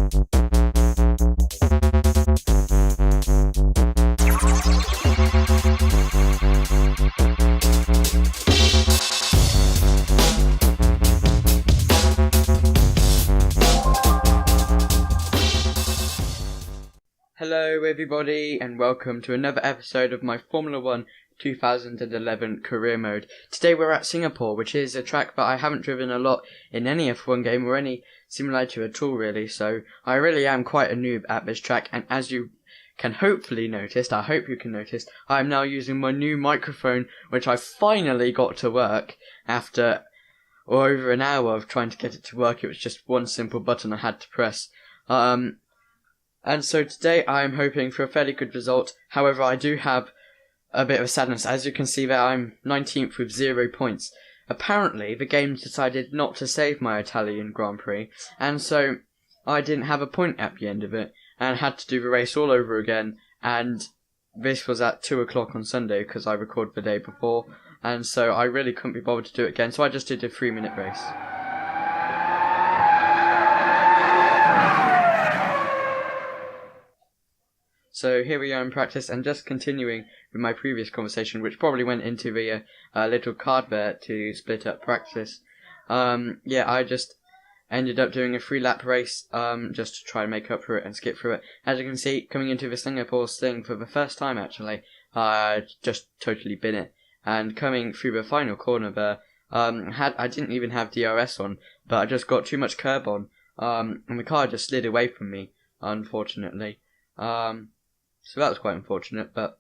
Hello everybody and welcome to another episode of my Formula 1 2011 career mode. Today we're at Singapore, which is a track that I haven't driven a lot in any F1 game or any simulator at all really, so I really am quite a noob at this track, and as you can hopefully notice, I hope you can notice, I am now using my new microphone which I finally got to work after over an hour of trying to get it to work. It was just one simple button I had to press. And so today I'm hoping for a fairly good result. However, I do have a bit of sadness. As you can see there, I'm 19th with 0 points. Apparently, the game decided not to save my Italian Grand Prix, and so I didn't have a point at the end of it, and had to do the race all over again, and this was at 2 o'clock on Sunday, because I recorded the day before, and so I really couldn't be bothered to do it again, so I just did a 3-minute race. So here we are in practice, and just continuing with my previous conversation, which probably went into the little card there to split up practice. I just ended up doing a 3-lap race, just to try and make up for it and skip through it. As you can see, coming into the Singapore thing for the first time actually, I just totally bin it. And coming through the final corner there, I didn't even have DRS on, but I just got too much curb on, and the car just slid away from me, unfortunately. So that was quite unfortunate, but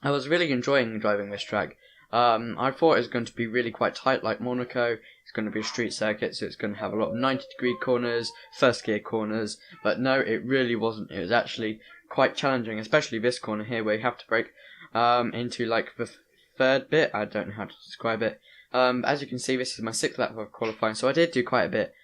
I was really enjoying driving this track. I thought it was going to be really quite tight like Monaco. It's going to be a street circuit, so it's going to have a lot of 90-degree corners, first gear corners, but no, it really wasn't. It was actually quite challenging, especially this corner here where you have to brake into like the third bit. I don't know how to describe it. As you can see, this is my 6th lap of qualifying, so I did do quite a bit,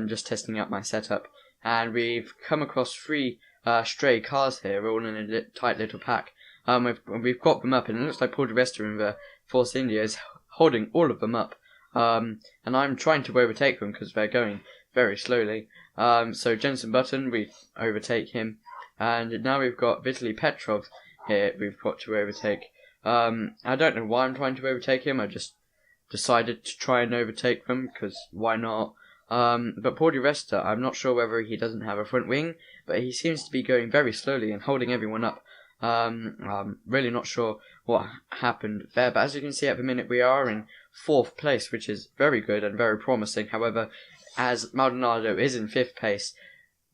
just testing out my setup, and we've come across 3 stray cars here, all in a tight little pack. We've got them up, and it looks like Paul di Resta in the Force India is holding all of them up. And I'm trying to overtake them because they're going very slowly. So Jenson Button, we overtake him, and now we've got Vitaly Petrov here. We've got to overtake. I don't know why I'm trying to overtake him. I just decided to try and overtake them because why not? But Paul di Resta, I'm not sure whether he doesn't have a front wing, but he seems to be going very slowly and holding everyone up. I'm really not sure what happened there, but as you can see at the minute we are in 4th place, which is very good and very promising. However, as Maldonado is in 5th place,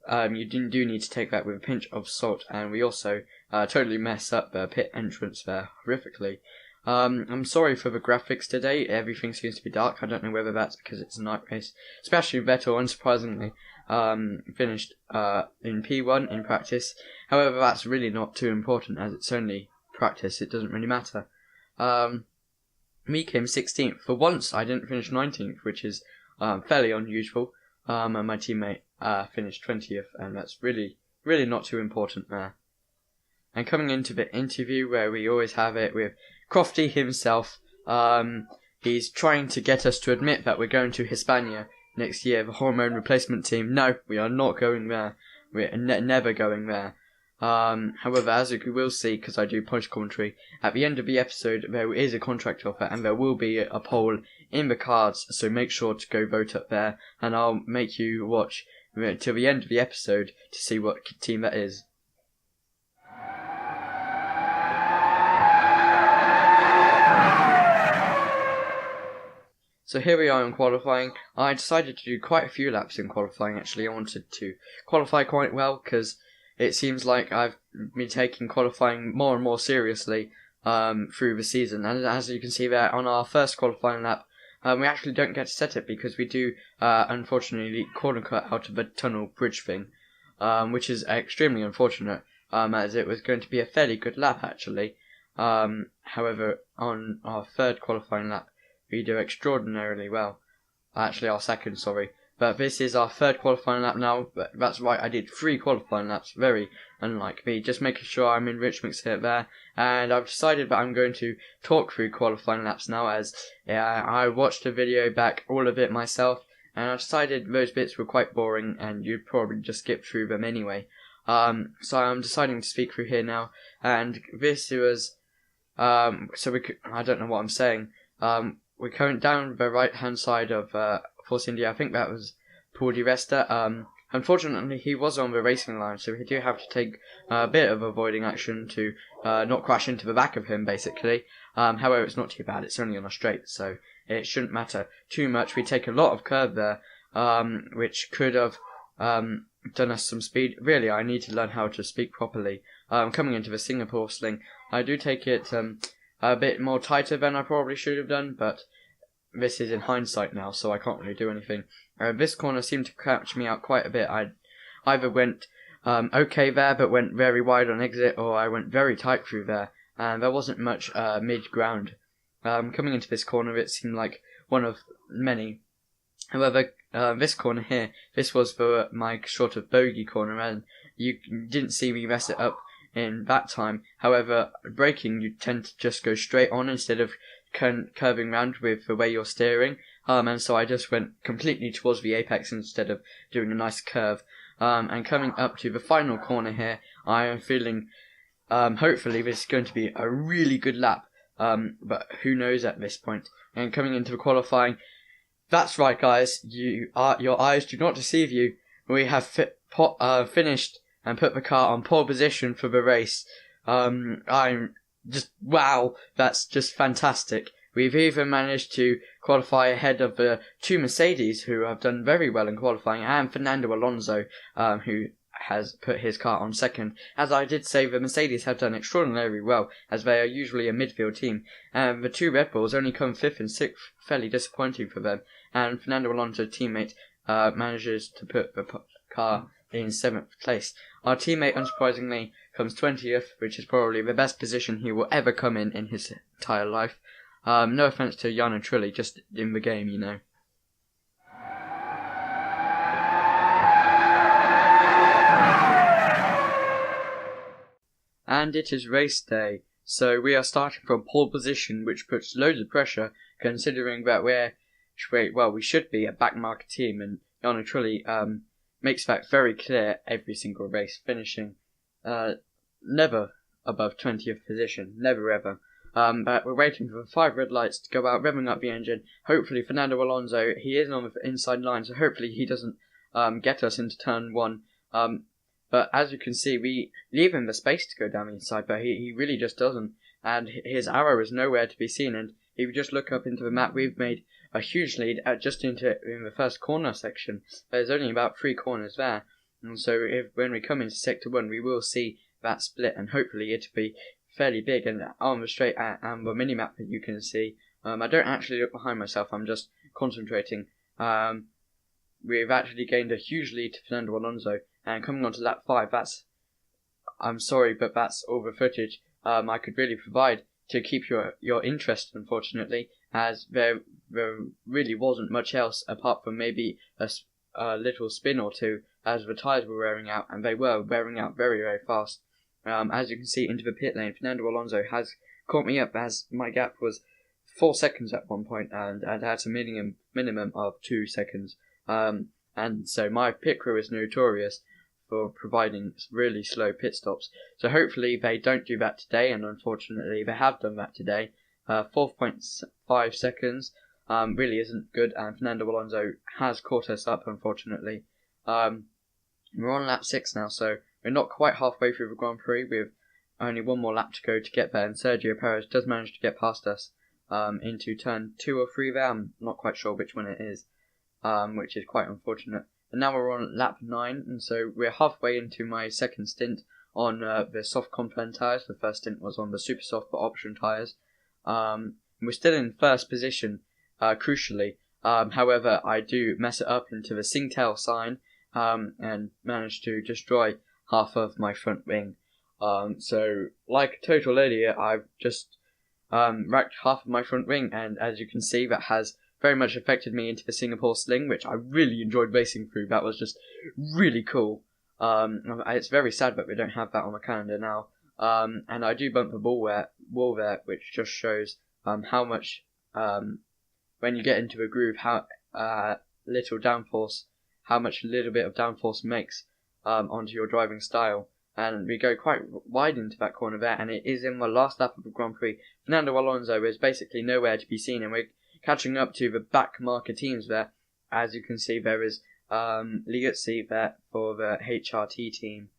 you do need to take that with a pinch of salt, and we also totally mess up the pit entrance there horrifically. I'm sorry for the graphics today. Everything seems to be dark. I don't know whether that's because it's a night race. Especially Vettel, unsurprisingly, finished in P1 in practice. However, that's really not too important as it's only practice. It doesn't really matter. Me came 16th. For once, I didn't finish 19th, which is fairly unusual. And my teammate finished 20th, and that's really, really not too important there. And coming into the interview where we always have it with Crofty himself, he's trying to get us to admit that we're going to Hispania next year, the hormone replacement team. No, we are not going there. We're never going there. However, as you will see, because I do post commentary, at the end of the episode there is a contract offer and there will be a poll in the cards, so make sure to go vote up there, and I'll make you watch till the end of the episode to see what team that is. So here we are in qualifying. I decided to do quite a few laps in qualifying actually. I wanted to qualify quite well because it seems like I've been taking qualifying more and more seriously through the season. And as you can see there on our first qualifying lap, we actually don't get to set it because we do unfortunately corner cut out of a tunnel bridge thing, which is extremely unfortunate as it was going to be a fairly good lap actually. However, on our third qualifying lap, we do extraordinarily well. Actually, our second, sorry. But this is our third qualifying lap now. But that's right, I did 3 qualifying laps. Very unlike me. Just making sure I'm in rich mix here there. And I've decided that I'm going to talk through qualifying laps now, as I watched a video back, all of it myself. and I decided those bits were quite boring, and you'd probably just skip through them anyway. So I'm deciding to speak through here now, and this was, I don't know what I'm saying. We're going down the right-hand side of Force India. I think that was Paul di Resta. Unfortunately, he was on the racing line, so we do have to take a bit of avoiding action to not crash into the back of him, basically. However, it's not too bad. It's only on a straight, so it shouldn't matter too much. We take a lot of curve there, which could have done us some speed. Really, I need to learn how to speak properly. Coming into the Singapore sling, I do take it a bit more tighter than I probably should have done, but this is in hindsight now, so I can't really do anything. This corner seemed to catch me out quite a bit. I either went okay there, but went very wide on exit, or I went very tight through there, and there wasn't much mid-ground. Coming into this corner, it seemed like one of many. However, this corner here, this was my sort of bogey corner, and you didn't see me mess it up in that time. However, braking, you tend to just go straight on instead of curving round with the way you're steering, and so I just went completely towards the apex instead of doing a nice curve. And coming up to the final corner here, I am feeling, hopefully this is going to be a really good lap, but who knows at this point. And coming into the qualifying, that's right guys, your eyes do not deceive you. We have finished and put the car on pole position for the race. I'm just, wow, that's just fantastic. We've even managed to qualify ahead of the two Mercedes who have done very well in qualifying, and Fernando Alonso, who has put his car on second. As I did say, the Mercedes have done extraordinarily well, as they are usually a midfield team, and the two Red Bulls only come 5th and 6th, fairly disappointing for them, and Fernando Alonso's teammate manages to put the car in 7th place. Our teammate, unsurprisingly, comes 20th, which is probably the best position he will ever come in his entire life. No offense to Jan and Trulli, just in the game, you know. And it is race day, so we are starting from pole position, which puts loads of pressure, considering that we should be a backmarker team, and Jan and Trulli makes that very clear every single race, finishing never above 20th position, never ever. But we're waiting for the 5 red lights to go out, revving up the engine. Hopefully Fernando Alonso, he is on the inside line, so hopefully he doesn't get us into turn 1. But as you can see, we leave him the space to go down the inside, but he really just doesn't. And his arrow is nowhere to be seen, and if you just look up into the map, we've made a huge lead just in the first corner section. There's only about 3 corners there, and so when we come into sector 1, we will see that split, and hopefully it'll be fairly big. And on the straight and the mini-map that you can see, I don't actually look behind myself, I'm just concentrating. We've actually gained a huge lead to Fernando Alonso, and coming on to lap 5, I'm sorry, but that's all the footage I could really provide to keep your interest, unfortunately, as there really wasn't much else apart from maybe a little spin or two as the tyres were wearing out, and they were wearing out very, very fast. As you can see, into the pit lane, Fernando Alonso has caught me up, as my gap was 4 seconds at one point, and at a minimum of 2 seconds. And so my pit crew is notorious for providing really slow pit stops. So hopefully they don't do that today, and unfortunately they have done that today. 4.5 seconds really isn't good, and Fernando Alonso has caught us up, unfortunately. We're on lap 6 now, so we're not quite halfway through the Grand Prix. With only one more lap to go to get there, and Sergio Perez does manage to get past us into turn 2 or 3 there. I'm not quite sure which one it is, which is quite unfortunate. And now we're on lap 9, and so we're halfway into my second stint on the soft Complan tyres. The first stint was on the super soft but option tyres. We're still in first position, crucially. However, I do mess it up into the Singtel sign and manage to destroy half of my front wing. So, like a total idiot, I've just wrecked half of my front wing, and as you can see, that has very much affected me into the Singapore sling, which I really enjoyed racing through. That was just really cool. It's very sad that we don't have that on the calendar now. And I do bump the wall there, which just shows how much when you get into a groove, how little downforce, how much a little bit of downforce makes onto your driving style. And we go quite wide into that corner there, and it is in the last lap of the Grand Prix. Fernando Alonso is basically nowhere to be seen, and we're catching up to the back marker teams there. As you can see, there is Liuzzi there for the HRT team.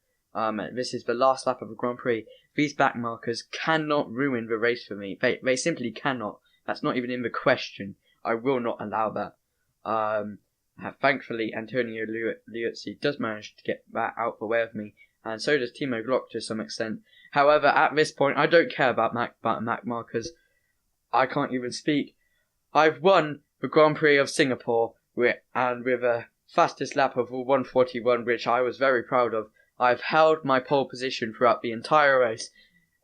This is the last lap of the Grand Prix. These back markers cannot ruin the race for me. They simply cannot. That's not even in the question. I will not allow that. Thankfully, Antonio Liuzzi does manage to get that out the way of me, and so does Timo Glock to some extent. However, at this point, I don't care about Mac markers. I can't even speak. I've won the Grand Prix of Singapore, and with a fastest lap of 1:41, which I was very proud of. I've held my pole position throughout the entire race,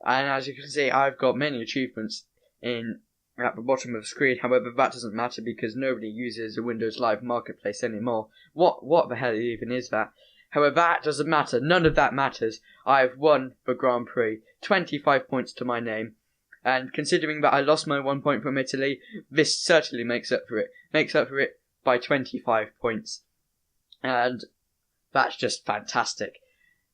and as you can see, I've got many achievements at the bottom of the screen. However, that doesn't matter because nobody uses the Windows Live Marketplace anymore. What the hell even is that? However, that doesn't matter. None of that matters. I've won the Grand Prix. 25 points to my name. And considering that I lost my 1 point from Italy, this certainly makes up for it. Makes up for it by 25 points. And that's just fantastic.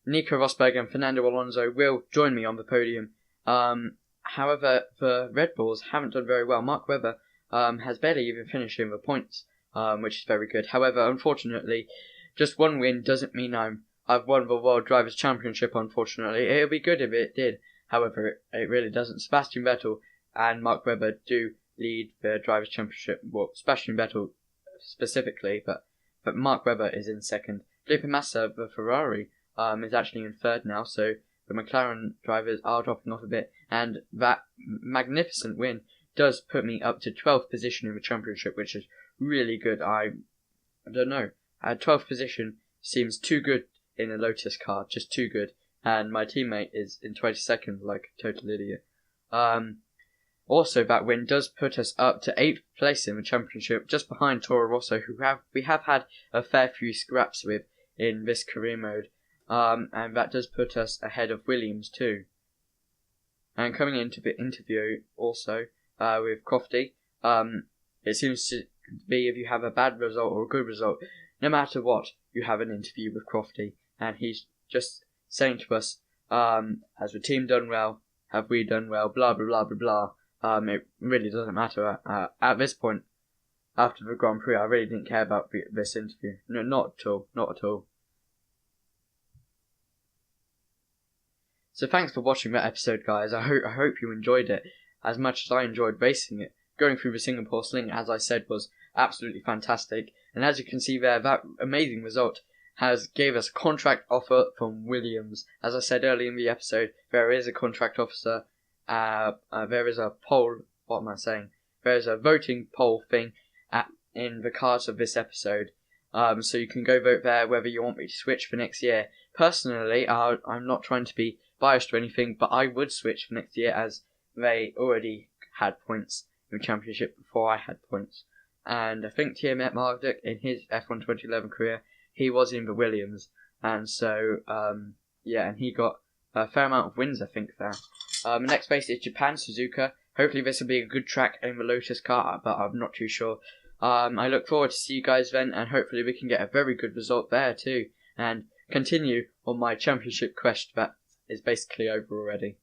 Nico Rosberg and Fernando Alonso will join me on the podium. However, the Red Bulls haven't done very well. Mark Webber has barely even finished in the points, which is very good. However, unfortunately, just one win doesn't mean I've won the World Drivers' Championship, unfortunately. It would be good if it did. However, it really doesn't. Sebastian Vettel and Mark Webber do lead the Drivers' Championship. Well, Sebastian Vettel specifically, but Mark Webber is in second. Felipe Massa, the Ferrari, is actually in third now, so the McLaren drivers are dropping off a bit, and that magnificent win does put me up to 12th position in the championship, which is really good. I don't know. 12th position seems too good in a Lotus car, just too good, and my teammate is in 22nd, like a total idiot. Also, that win does put us up to 8th place in the championship, just behind Toro Rosso, who we have had a fair few scraps with in this career mode. And that does put us ahead of Williams too. And coming into the interview also with Crofty, it seems to be if you have a bad result or a good result, no matter what, you have an interview with Crofty, and he's just saying to us, has the team done well? Have we done well? Blah blah blah blah blah. It really doesn't matter at this point. After the Grand Prix, I really didn't care about this interview. No, not at all. Not at all. So thanks for watching that episode, guys. I hope you enjoyed it as much as I enjoyed racing it. Going through the Singapore Sling, as I said, was absolutely fantastic. And as you can see there, that amazing result gave us a contract offer from Williams. As I said earlier in the episode, there is a contract officer. There is a poll. What am I saying? There is a voting poll thing in the cards of this episode. So you can go vote there whether you want me to switch for next year. Personally, I'm not trying to be biased or anything, but I would switch for next year as they already had points in the championship before I had points. And I think Thierry Marduk, in his F1 2011 career, he was in the Williams, and so and he got a fair amount of wins, I think, there. The next race is Japan, Suzuka. Hopefully this will be a good track in the Lotus car, but I'm not too sure. I look forward to see you guys then, and hopefully we can get a very good result there too, and continue on my championship quest that is basically over already.